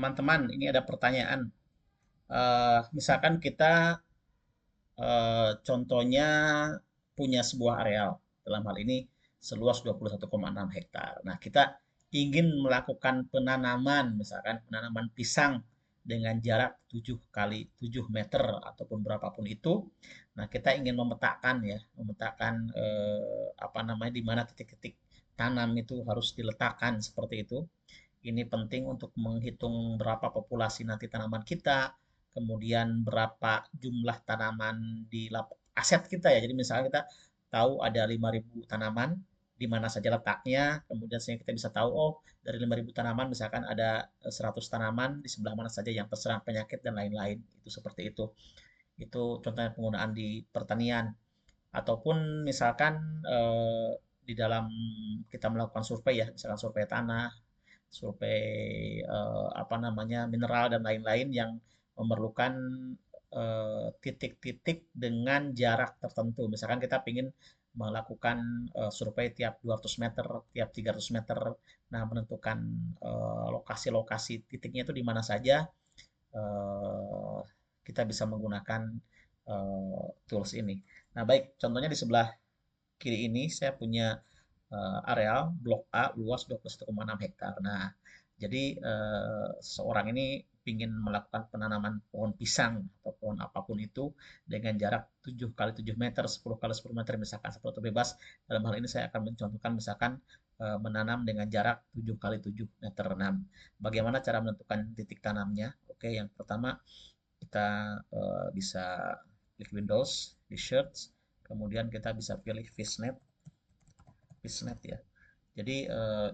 Teman-teman, ini ada pertanyaan. Misalkan kita contohnya punya sebuah areal, dalam hal ini seluas 21,6 hektar. Nah, kita ingin melakukan penanaman, misalkan penanaman pisang dengan jarak 7 kali 7 meter ataupun berapapun itu. Nah, kita ingin memetakan ya, memetakan apa namanya di mana titik-titik tanam itu harus diletakkan seperti itu. Ini penting untuk menghitung berapa populasi nanti tanaman kita, kemudian berapa jumlah tanaman di aset kita ya. Jadi misalnya kita tahu ada 5.000 tanaman, di mana saja letaknya, kemudian sehingga kita bisa tahu, oh dari 5.000 tanaman misalkan ada 100 tanaman, di sebelah mana saja yang terserang penyakit dan lain-lain. Itu seperti itu. Itu contohnya penggunaan di pertanian. Ataupun misalkan di dalam kita melakukan survei ya, misalkan survei tanah, survei apa namanya mineral dan lain-lain yang memerlukan titik-titik dengan jarak tertentu. Misalkan kita ingin melakukan survei tiap 200 meter, tiap 300 meter. Nah, menentukan lokasi-lokasi titiknya itu di mana saja eh, kita bisa menggunakan tools ini. Nah, baik, contohnya di sebelah kiri ini saya punya areal blok A luas 21,6 hektar. Nah, jadi seorang ini ingin melakukan penanaman pohon pisang atau pohon apapun itu dengan jarak 7 kali 7 meter, 10 kali 10 meter misalkan seperti itu bebas. Dalam hal ini saya akan mencontohkan misalkan menanam dengan jarak 7 kali 7 meter. Nah, bagaimana cara menentukan titik tanamnya? Oke, yang pertama kita bisa klik Windows di search, kemudian kita bisa pilih fishnet ya. Jadi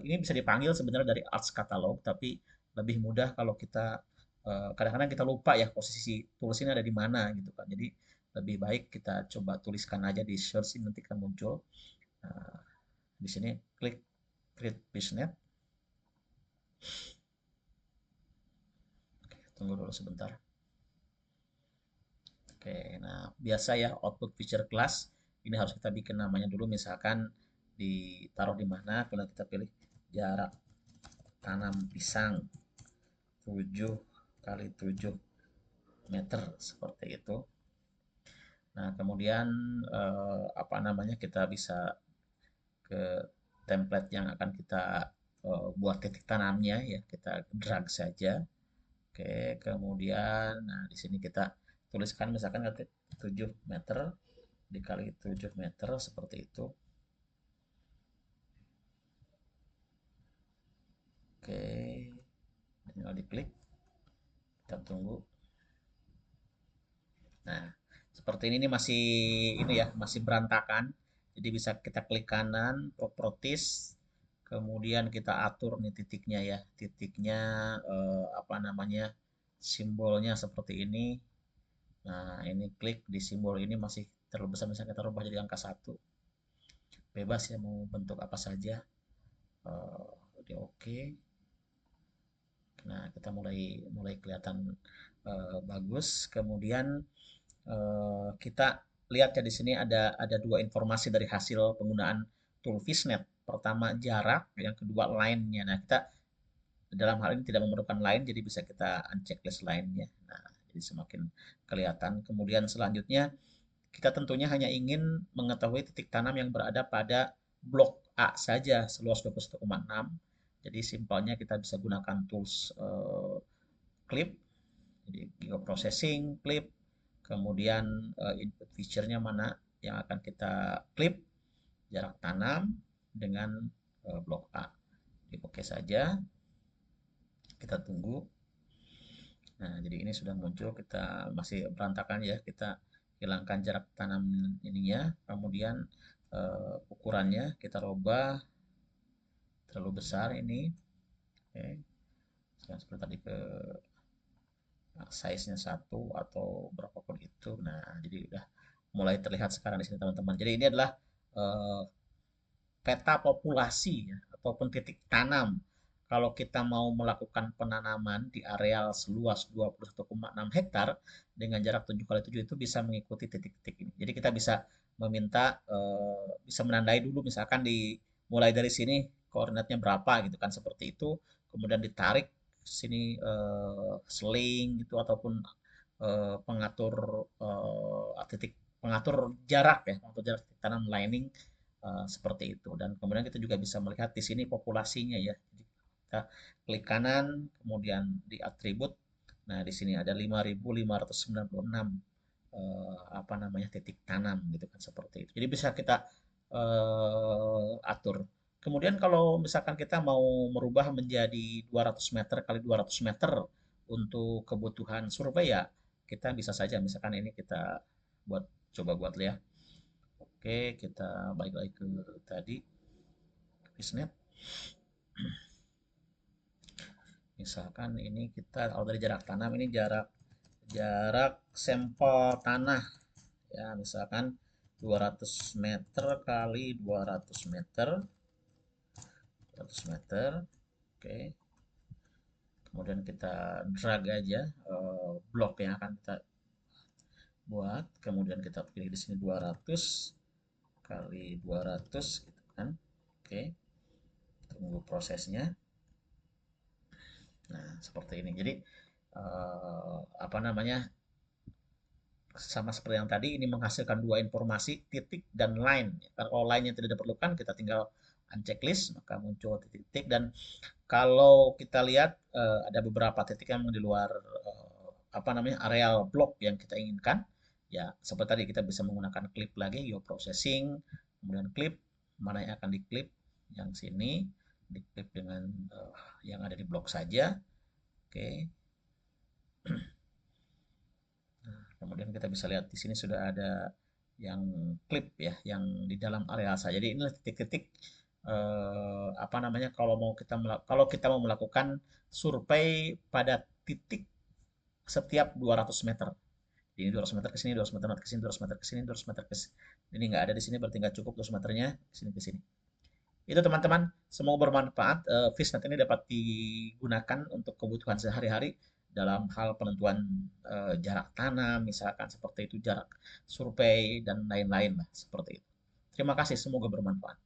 ini bisa dipanggil sebenarnya dari Arts Catalog, tapi lebih mudah kalau kita kadang-kadang kita lupa ya posisi tools ini ada di mana gitu kan. Jadi lebih baik kita coba tuliskan aja di search ini nanti kan muncul. Nah, di sini klik create fishnet. Oke, tunggu dulu sebentar. Oke, nah biasa ya output feature class ini harus kita bikin namanya dulu misalkan ditaruh di mana, kemudian kita pilih jarak tanam pisang 7 kali 7 meter seperti itu. Nah, kemudian apa namanya kita bisa ke template yang akan kita buat titik tanamnya ya, kita drag saja. Oke, kemudian nah di sini kita tuliskan misalkan 7 meter dikali 7 meter seperti itu. Oke, tinggal diklik, kita tunggu. Nah, seperti ini masih ini ya, masih berantakan. Jadi bisa kita klik kanan, properties, kemudian kita atur nih titiknya ya. Titiknya apa namanya? Simbolnya seperti ini. Nah, ini klik di simbol ini masih terlalu besar misalnya kita rubah jadi angka 1. Bebas ya mau bentuk apa saja. Oke, oke. Nah, kita mulai mulai kelihatan bagus. Kemudian kita lihat ya di sini ada dua informasi dari hasil penggunaan tool Fishnet. Pertama jarak, yang kedua line-nya. Nah, kita dalam hal ini tidak memerlukan line, jadi bisa kita unchecklist line-nya. Nah, jadi semakin kelihatan. Kemudian selanjutnya, kita tentunya hanya ingin mengetahui titik tanam yang berada pada blok A saja seluas 21,6. Jadi simpelnya kita bisa gunakan tools clip, jadi geoprocessing, clip, kemudian input feature-nya mana yang akan kita klip, jarak tanam dengan blok A. Jadi oke saja, kita tunggu. Nah, jadi ini sudah muncul, kita masih berantakan ya, kita hilangkan jarak tanam ininya, kemudian ukurannya kita rubah terlalu besar ini. Oke, seperti tadi ke size-nya satu atau berapapun itu. Nah, jadi udah mulai terlihat sekarang di sini teman-teman. Jadi ini adalah eh, peta populasi ya, ataupun titik tanam. Kalau kita mau melakukan penanaman di areal seluas 21,6 hektar dengan jarak 7 kali 7 itu bisa mengikuti titik-titik ini. Jadi kita bisa meminta bisa menandai dulu misalkan di mulai dari sini koordinatnya berapa gitu kan seperti itu, kemudian ditarik sini sling itu ataupun pengatur titik pengatur jarak ya, pengatur jarak titik tanam lining seperti itu. Dan kemudian kita juga bisa melihat di sini populasinya ya. Jadi kita klik kanan, kemudian di atribut. Nah, di sini ada 5.596 apa namanya titik tanam gitu kan seperti itu. Jadi bisa kita atur. Kemudian kalau misalkan kita mau merubah menjadi 200 meter kali 200 meter untuk kebutuhan survei ya kita bisa saja misalkan ini kita buat coba buat lihat. Oke, kita balik lagi ke tadi Bisnet. Misalkan ini kita kalau dari jarak tanam ini jarak jarak sampel tanah ya misalkan 200 meter kali 200 meter 200 meter oke kemudian kita drag aja blok yang akan kita buat kemudian kita pilih di sini 200 kali 200 gitu kan oke tunggu prosesnya. Nah seperti ini jadi apa namanya sama seperti yang tadi ini menghasilkan dua informasi titik dan line. Kalau line yang tidak diperlukan kita tinggal unchecklist maka muncul titik-titik dan kalau kita lihat ada beberapa titik yang di luar apa namanya areal blok yang kita inginkan ya seperti tadi kita bisa menggunakan clip lagi yo processing kemudian clip mana yang akan diklip yang sini diklip dengan yang ada di blok saja oke. Kemudian kita bisa lihat di sini sudah ada yang klip ya, yang di dalam area saya. Jadi inilah titik-titik apa namanya kalau kita mau melakukan survei pada titik setiap 200 meter. Jadi 200 meter ke sini, 200 meter ke sini, 200 meter ke sini, 200 meter ke sini. Ini nggak ada di sini berarti nggak cukup 200 meternya ke sini ke sini. Itu teman-teman, semoga bermanfaat. Fishnet ini dapat digunakan untuk kebutuhan sehari-hari dalam hal penentuan jarak tanam, misalkan seperti itu, jarak survei, dan lain-lain lah, seperti itu. Terima kasih, semoga bermanfaat.